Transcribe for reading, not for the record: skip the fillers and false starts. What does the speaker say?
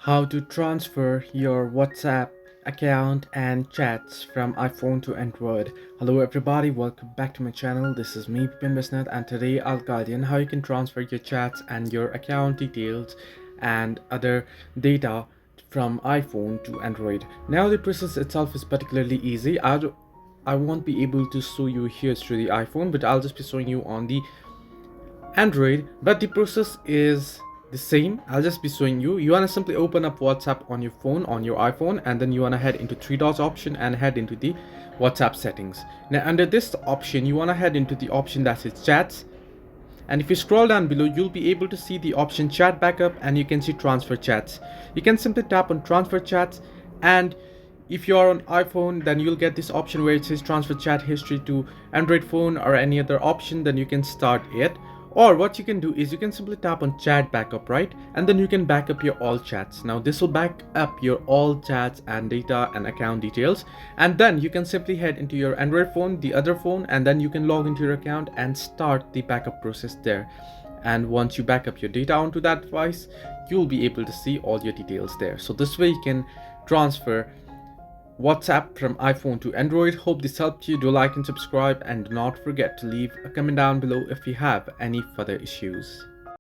How to transfer your WhatsApp account and chats from iPhone to Android. Hello everybody, welcome back to my channel. This is me, Pipin Bisnath, and today I'll guide you on how you can transfer your chats and your account details and other data from iPhone to Android. Now the process itself is particularly easy. I won't be able to show you here through the iPhone, but I'll just be showing you on the Android, but the process is the same. I'll just be showing you. You want to simply open up WhatsApp on your phone, on your iPhone, and then you want to head into three dots option and head into the WhatsApp settings. Now under this option, you want to head into the option that says chats, and if you scroll down below, you'll be able to see the option chat backup, and you can see transfer chats. You can simply tap on transfer chats, and if you're on iPhone, then you'll get this option where it says transfer chat history to Android phone or any other option. Then you can start it. Or what you can do is you can simply tap on chat backup, right? And then you can back up your all chats. Now this will back up your all chats and data and account details. And then you can simply head into your Android phone, the other phone, and then you can log into your account and start the backup process there. And once you back up your data onto that device, you'll be able to see all your details there. So this way you can transfer WhatsApp from iPhone to Android. Hope this helped you. Do like and subscribe, and do not forget to leave a comment down below if you have any further issues.